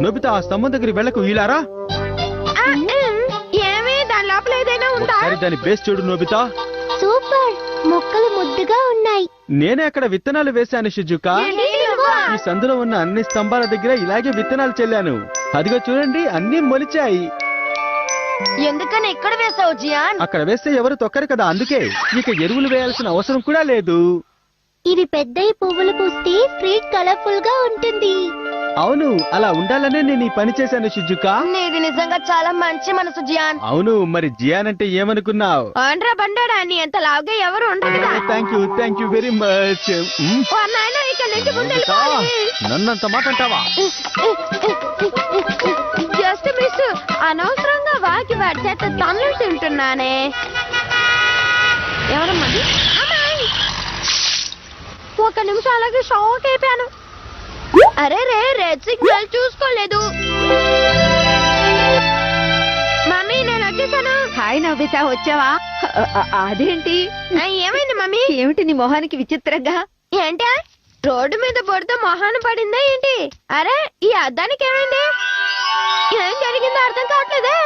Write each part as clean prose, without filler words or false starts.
Nobita ఆ స్తంభం దగ్గరికి వెళ్ళకు ఇలారా. ఏమి దాని లోపల ఏదైనా ఉందా? దాని బేస్ చూడు నోబితా. సూపర్, మొక్కలు ముద్దుగా ఉన్నాయి. నేనే అక్కడ విత్తనాలు వేశాను షిజుకా. ఈ సందులో ఉన్న అన్ని స్తంభాల దగ్గర ఇలాగే విత్తనాలు చెల్లాను. అదిగో చూడండి, అన్ని మొలిచాయి. ఎందుకని ఎక్కడ వేసావు జియాన్? అక్కడ వేస్తే ఎవరు తొక్కరు కదా, అందుకే. ఇక ఎరువులు వేయాల్సిన అవసరం కూడా లేదు. ఇవి పెద్దయి పువ్వులు పూస్తే స్ట్రీట్ కలర్ఫుల్ గా ఉంటుంది. అవును, అలా ఉండాలనే నేను ఈ పని చేశాను షిజుకా. నీది నిజంగా చాలా మంచి మనసు జియాన్. అవును, మరి జియాన్ అంటే ఏమనుకున్నావు? ఆండ్రా బండాడా అని ఎంత లావుగా ఎవరు ఉండరు కదా. Thank you very much. నన్నంత మాట అంటావా? జస్ట్ మిస్, అనవసరంగా వాకి వాడి చేత తన్నులు తింటున్నానే. ఎవరమ్మది? ఒక నిమిషం అలాగే షాక్ అయిపోయాను. అరే రే, రెడ్ సిగ్నల్ చూసుకోలేదు. మమ్మీ నేను వచ్చేసాను. హాయ్ నవ్విత, వచ్చావా? అదేంటి, ఏమైంది మమ్మీ? ఏమిటి నీ మొహానికి విచిత్రంగా? ఏంటి, రోడ్డు మీద బొడితో మొహాన పడిందా ఏంటి? అరే ఈ అద్దానికి ఏమైంది? ఏం జరిగిందో అర్థం కావట్లేదే.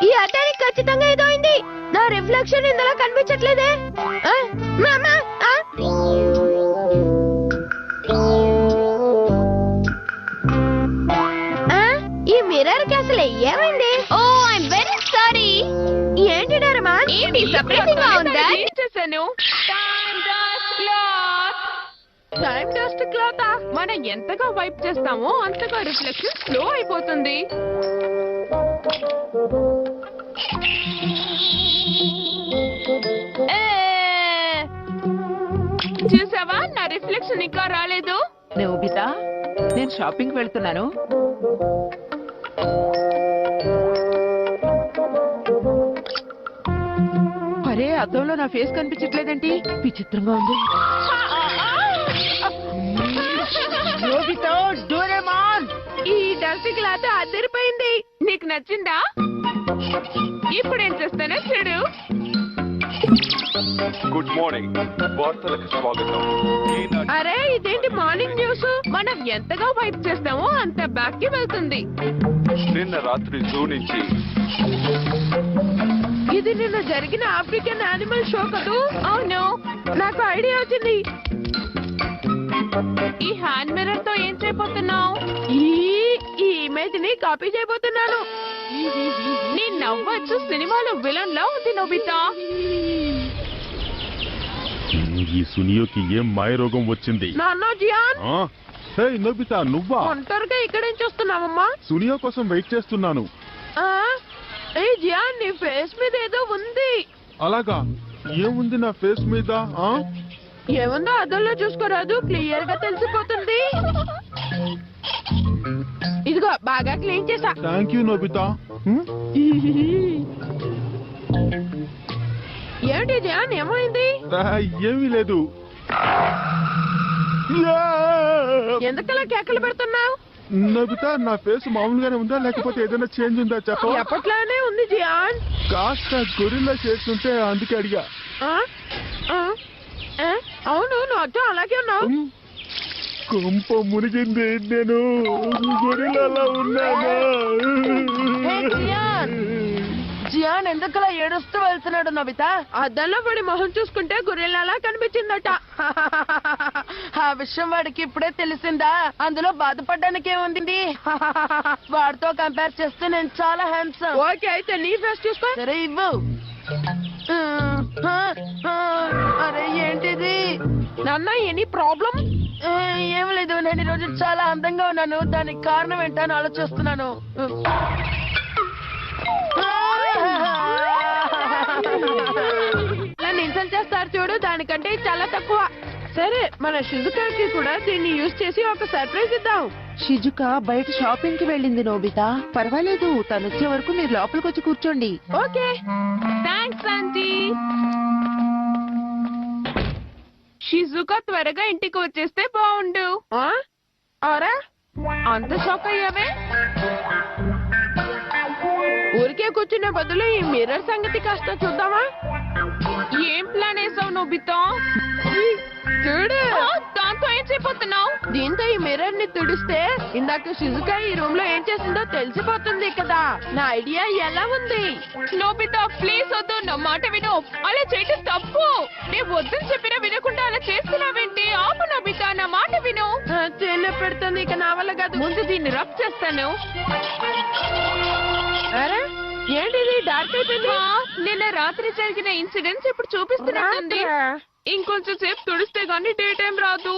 ఈ అద్దానికి ఖచ్చితంగా ఏదో అయింది. నా రిఫ్లెక్షన్ ఇందులో కనిపించట్లేదే. ఈ మిర్రర్ కి అసలు ఏమైంది? ఓ ఐఎమ్ వెరీ సారీ. ఏంటి డరమా? ఏంటి సర్ప్రైజింగ్ గా ఉందా? చేశాను. టైం డస్ట్ క్లాత్ మనం ఎంతగా వైప్ చేస్తామో అంతగా రిఫ్లెక్షన్ స్లో అయిపోతుంది. చూసావా, నా రిఫ్లెక్షన్ ఇంకా రాలేదు. నోబితా, నేను షాపింగ్ వెళ్తున్నాను. అరే, అద్దంలో నా ఫేస్ కనిపించట్లేదేంటి? విచిత్రంగా ఉంది. ఈ డస్ట్ క్లాత్ అదిరిపోయింది. నీకు నచ్చిందా? ఇప్పుడు ఏం చేస్తానో చూడు. గుడ్ మార్నింగ్, వార్తలకు స్వాగతం. అరే ఇదేంటి మార్నింగ్ న్యూస్? మనం ఎంతగా వైప్ చేస్తామో అంత బ్యాక్ కి వెళ్తుంది. నిన్న రాత్రి జూ నుంచి. ఇది నిన్న జరిగిన ఆఫ్రికన్ యానిమల్ షో కదూ? అవును, నాకు ఐడియా వచ్చింది. ఈ హ్యాండ్ మిర్రర్ తో ఏం చేయబోతున్నావు? ఈ ఇమేజ్ ని కాపీ చేయబోతున్నాను. నీ నవ్వచ్చు సినిమాలో విలన్ లా ఉంది నోబితా. ఈ సునియోకి ఏం మాయరోగం వచ్చింది? నాన్న జియాన్. హే నోబితా, నువ్వా? ఒంటరిగా ఇక్కడేం చూస్తున్నావమ్మా? సునియో కోసం వెయిట్ చేస్తున్నాను. ఏ జియాన్, నీ ఫేస్ మీద ఏదో ఉంది. అలాగా? ఏముంది నా ఫేస్ మీద? ఏముందో అద్దంలో చూసుకోరాదు, క్లియర్ గా తెలిసిపోతుంది. ఇదిగో బాగా క్లీన్ చేసా. Thank you Nobita. ఏంటి జియాన్, ఏమైంది? ఏమీ లేదు. ఎందుకలా కేకలు పెడుతున్నావు? నోబితా, నా ఫేస్ మామూలుగానే ఉందా లేకపోతే ఏదైనా చేంజ్ ఉందా చెప్ప? ఎప్పట్లానే ఉంది జియాన్. కాస్త గొరిల్లా చేస్తుంటే అందుకే అడిగా. అవును, నువ్వు అర్థం అలాగే ఉన్నావు. కొంప మునిగింది, నేను గొరిల్లా ఉన్నానా? జియాన్ ఎందుకలా ఏడుస్తూ వెళ్తున్నాడు నోబితా? అద్దంలో పడి మొహం చూసుకుంటే గొరిల్లాలా కనిపించిందట. ఆ విషయం వాడికి ఇప్పుడే తెలిసిందా? అందులో బాధపడడానికి ఏముంది? వాడితో కంపేర్ చేస్తే నేను చాలా హ్యాండ్సమ్. ఓకే, అయితే నీ ఫేస్ చూసుకో. సరే ఇవ్వు. అరే ఏంటిది నాన్న, ఎనీ ప్రాబ్లం? ఏం లేదు, నేను ఈరోజు చాలా అందంగా ఉన్నాను. దానికి కారణం ఏంటని ఆలోచిస్తున్నాను. నన్ను ఇన్సల్ట్ చేస్తారు చూడు, దానికంటే చాలా తక్కువ. సరే, మన షిజుకాకి కూడా దీన్ని యూజ్ చేసి ఒక సర్ప్రైజ్ ఇద్దాం. షిజుక బయట షాపింగ్ కి వెళ్ళింది నోబితా. పర్వాలేదు, తను వచ్చే వరకు మీరు లోపలికి వచ్చి కూర్చోండి. Okay, thanks aunty. షిజుకా త్వరగా ఇంటికి వచ్చేస్తే బాగుండు. ఆరా అంత షాక్ అయ్యావే? ఊరికే కూర్చునే బదులు ఈ మిర్రర్ సంగతి కాస్త చూద్దామా? ఏం ప్లాన్ వేసావు నోబితా చూడు దాంతో ఏం చేయబోతున్నావు? దీంతో ఈ మిర్రర్ ని తుడిస్తే ఇందాక షిజుకా ఈ రూమ్ లో ఏం చేసిందో తెలిసిపోతుంది కదా. నా ఐడియా ఎలా ఉంది? నోబితా ప్లీజ్ వద్దు, నా మాట విను. అలా చేయటం తప్పు. నేను వద్దని చెప్పినా వినకుండా అలా చేస్తున్నావేంటి? ఆపు నోబితా, నా మాట విను. చిన్న పెడుతుంది, ఇక నా వల్ల కాదు. ముందు దీన్ని రబ్ చేస్తాను. అరే ఏంటిది డార్క్ అయిపోయింది? నిన్న రాత్రి జరిగిన ఇన్సిడెంట్స్ ఇప్పుడు చూపిస్తున్నట్టుంది. ఇంకొంచెం సేపు తుడిస్తే గానీ డే టైం రాదు.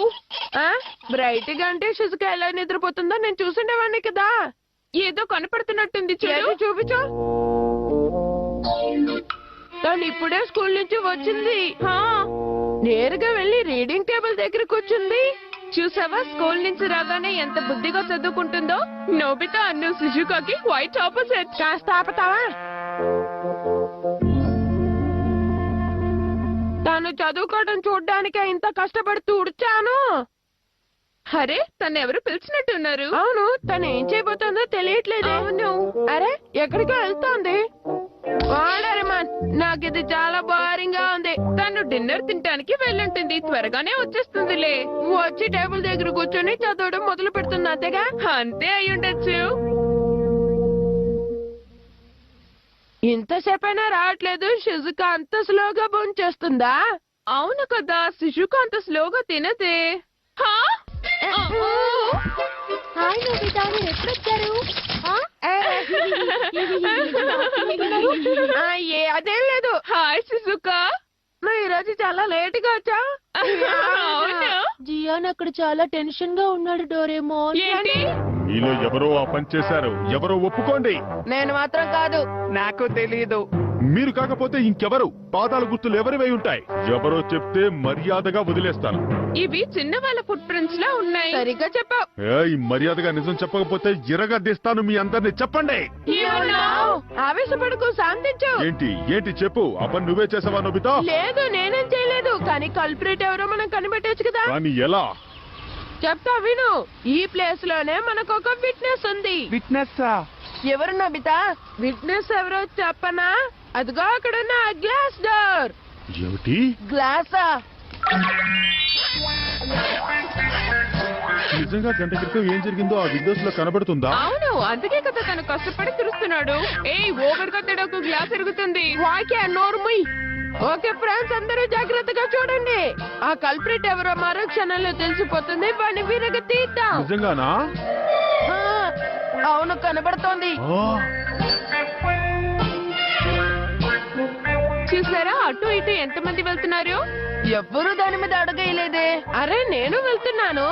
బ్రైట్ గా అంటే షిజుకా ఎలా నిద్రపోతుందో నేను చూసుండేవాడిని కదా. ఏదో కనపడుతున్నట్టుంది, చూపించు. తను ఇప్పుడే స్కూల్ నుంచి వచ్చింది. నేరుగా వెళ్లి రీడింగ్ టేబుల్ దగ్గర కూర్చుంది. చూసావా స్కూల్ నుంచి రాగానే ఎంత బుద్ధిగా చదువుకుంటుందో. నోబితా అన్ను షిజుకాకి క్వైట్ ఆపోజిట్. కాస్త ఆపుతావా? తాను చదువుకోవడం చూడ్డానికే ఇంత కష్టపడి తుడిచాను. అరే తను ఎవరు పిలిచినట్టున్నారు. అవును, తను ఏం చేయబోతుందో తెలియట్లేదు. అవును, అరే ఎక్కడికో వెళ్తోంది. నాకు ఇది చాలా బోరింగ్ గా ఉంది. తను డిన్నర్ తినడానికి వెళ్ళుంటుంది. త్వరగానే వచ్చేస్తుందిలే. వచ్చి టేబుల్ దగ్గర కూర్చొని చదవడం మొదలు పెడుతుంది. అంతేగా? అంతే అయి ఉండొచ్చు. ఇంతసేపైనా రావట్లేదు. షిజుకా అంత స్లోగా భోంచేస్తుందా? అవును కదా, షిజుకా అంత స్లోగా తినదే. హాయ్ నోబితా, మీరు ఎప్పుడు వచ్చారు? అదేం లేదు. హాయ్ షిజుకా, నువ్వు ఈ రోజు చాలా లేట్ గా వచ్చా. జియాన్ అక్కడ చాలా టెన్షన్ గా ఉన్నాడు. డోరేమోన్, ఏంటి? మీలో ఎవరో ఆ పని చేశారు. ఎవరో ఒప్పుకోండి. నేను మాత్రం కాదు. నాకు తెలీదు. మీరు కాకపోతే ఇంకెవరు? పాదాల గుర్తులు ఎవరివై ఉంటాయి? ఎవరో చెప్తే మర్యాదగా వదిలేస్తాను. ఇవి చిన్న వాళ్ళ ఫుట్ ప్రింట్స్ లా ఉన్నాయి. సరిగ్గా చెప్పావు. ఈ మర్యాదగా నిజం చెప్పకపోతే ఇరగదీస్తాను మీ అందరిని. చెప్పండి. ఆవేశపడకు, శాంతించు. ఏంటి ఏంటి చెప్పు. ఆ పని నువ్వే చేసావా నోబితా? లేదు, నేనేం చేయలేదు. కానీ కల్ప్రిట్ ఎవరో మనం కనిపెట్టొచ్చు కదా. కానీ ఎలా? చెప్తా విను. ఈ ప్లేస్ లోనే మనకు ఒక విట్నెస్ ఉంది. విట్నెస్ ఎవరు నబితా? విట్నెస్ ఎవరో చెప్పనా? అదిగో అక్కడున్న గ్లాస్ డోర్. ఏమిటి? గ్లాసా? నిజంగా గంట క్రితం ఏం జరిగిందో ఆ విండోస్ లో కనబడుతుందా? అవును, అందుకే కదా తను కష్టపడి తిరుస్తున్నాడు. ఓవర్ గా ఒక గ్లాస్ ఎరుగుతుంది. వాకే నోర్ముయ్. ఓకే ఫ్రెండ్స్, అందరూ జాగ్రత్తగా చూడండి. ఆ కల్ప్రిట్ ఎవరో మరో క్షణంలో తెలిసిపోతుంది. వాడిని విరగ తీద్దాం. నిజంగానా? అవును, కనబడుతోంది. చూసారా అటు ఇటు ఎంతమంది వెళ్తున్నారు? ఎవ్వరూ దాని మీద అడగలేదే. అరే నేను వెళ్తున్నాను.